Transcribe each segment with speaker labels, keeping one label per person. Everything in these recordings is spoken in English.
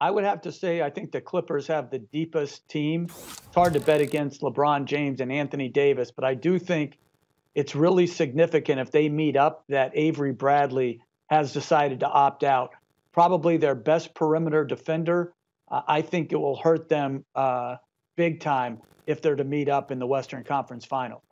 Speaker 1: I would have to say I think the Clippers have the deepest team. It's hard to bet against LeBron James and Anthony Davis, but I do think it's really significant if they meet up that Avery Bradley has decided to opt out. Probably their best perimeter defender. I think it will hurt them big time if they're to meet up in the Western Conference Final.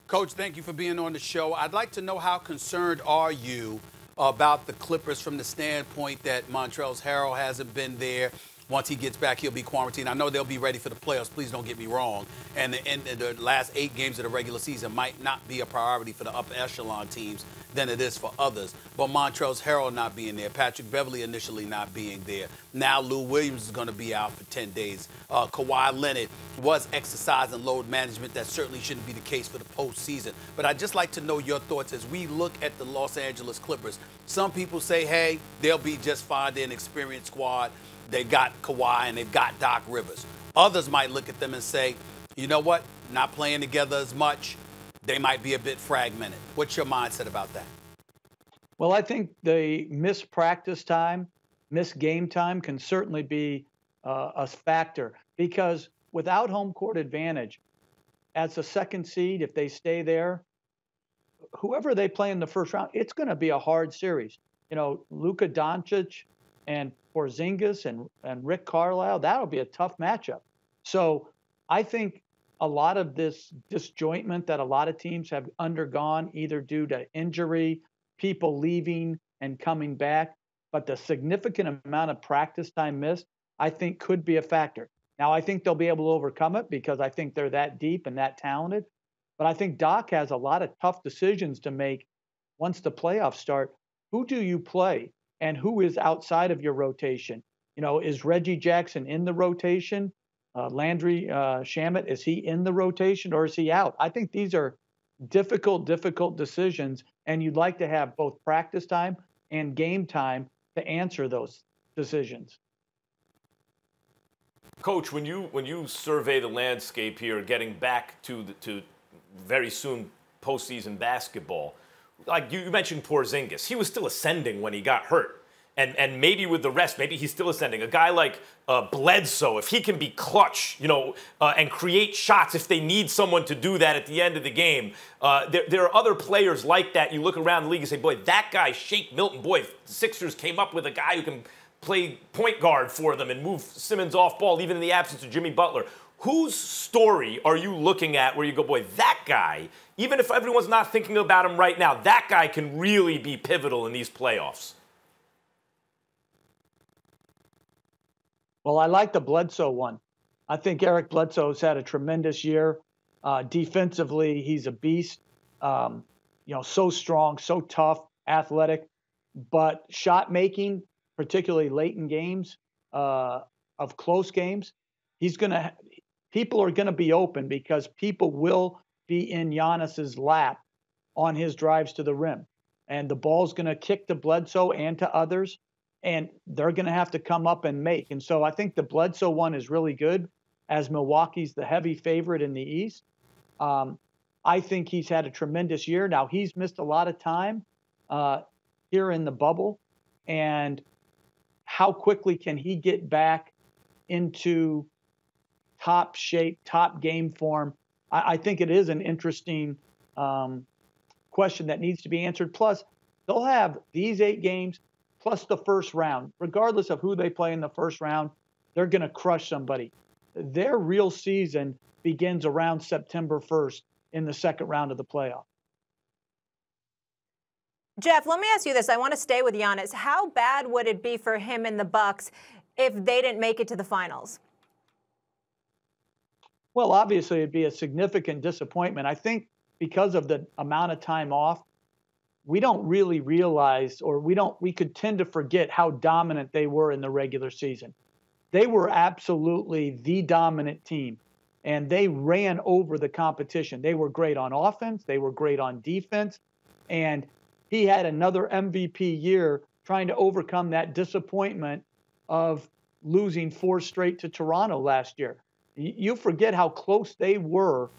Speaker 2: Coach, thank you for being on the show. I'd like to know, how concerned are you about the Clippers from the standpoint that Montrezl Harrell hasn't been there? Once he gets back, he'll be quarantined. I know they'll be ready for the playoffs. Please don't get me wrong. And the last 8 games of the regular season might not be a priority for the upper echelon teams than it is for others. But Montrezl Harrell not being there, Patrick Beverley initially not being there. Now Lou Williams is going to be out for 10 days. Kawhi Leonard was exercising load management. That certainly shouldn't be the case for the postseason. But I'd just like to know your thoughts as we look at the Los Angeles Clippers. Some people say, hey, they'll be just fine. They're an experienced squad. They've got Kawhi and they've got Doc Rivers. Others might look at them and say, you know what, not playing together as much. They might be a bit fragmented. What's your mindset about that?
Speaker 1: Well, I think the missed practice time, missed game time can certainly be a factor, because without home court advantage, as a second seed, if they stay there, whoever they play in the first round, it's going to be a hard series. You know, Luka Doncic and Porzingis and Rick Carlisle, that'll be a tough matchup. So I think a lot of this disjointment that a lot of teams have undergone, either due to injury, people leaving and coming back, but the significant amount of practice time missed, I think could be a factor. Now, I think they'll be able to overcome it because I think they're that deep and that talented. But I think Doc has a lot of tough decisions to make once the playoffs start. Who do you play? And who is outside of your rotation? You know, is Reggie Jackson in the rotation? Landry Shamet, is he in the rotation or is he out? I think these are difficult decisions, and you'd like to have both practice time and game time to answer those decisions.
Speaker 3: Coach, when you survey the landscape here, getting back to very soon postseason basketball, like you mentioned Porzingis, he was still ascending when he got hurt. And maybe with the rest, maybe he's still ascending. A guy like Bledsoe, if he can be clutch, you know, and create shots if they need someone to do that at the end of the game. There are other players like that. You look around the league and say, boy, that guy, Shake Milton, boy, the Sixers came up with a guy who can play point guard for them and move Simmons off ball, even in the absence of Jimmy Butler. Whose story are you looking at where you go, boy, that guy, even if everyone's not thinking about him right now, that guy can really be pivotal in these playoffs?
Speaker 1: Well, I like the Bledsoe one. I think Eric Bledsoe's had a tremendous year. Defensively, he's a beast. You know, so strong, so tough, athletic. But shot making, particularly late in games, of close games, people are gonna be open because people will be in Giannis's lap on his drives to the rim, and the ball's gonna kick to Bledsoe and to others, and they're going to have to come up and make. And so I think the Bledsoe one is really good, as Milwaukee's the heavy favorite in the East. I think he's had a tremendous year. Now, he's missed a lot of time here in the bubble. And how quickly can he get back into top shape, top game form? I think it is an interesting question that needs to be answered. Plus, they'll have these 8 games plus the first round. Regardless of who they play in the first round, they're going to crush somebody. Their real season begins around September 1st in the second round of the playoff.
Speaker 4: Jeff, let me ask you this. I want to stay with Giannis. How bad would it be for him and the Bucks if they didn't make it to the finals?
Speaker 1: Well, obviously, it'd be a significant disappointment. I think because of the amount of time off, we don't really realize, or we could tend to forget how dominant they were in the regular season. They were absolutely the dominant team, and they ran over the competition. They were great on offense. They were great on defense. And he had another MVP year trying to overcome that disappointment of losing 4 straight to Toronto last year. You forget how close they were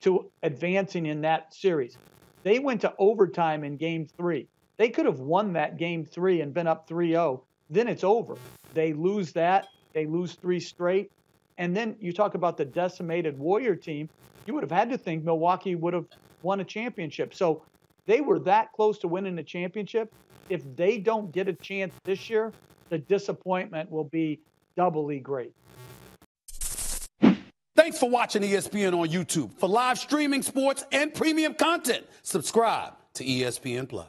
Speaker 1: to advancing in that series. They went to overtime in Game 3. They could have won that Game 3 and been up 3-0, then it's over. They lose that. They lose 3 straight. And then you talk about the decimated Warrior team. You would have had to think Milwaukee would have won a championship. So they were that close to winning the championship. If they don't get a chance this year, the disappointment will be doubly great.
Speaker 2: Thanks for watching ESPN on YouTube. For live streaming sports and premium content, subscribe to ESPN+.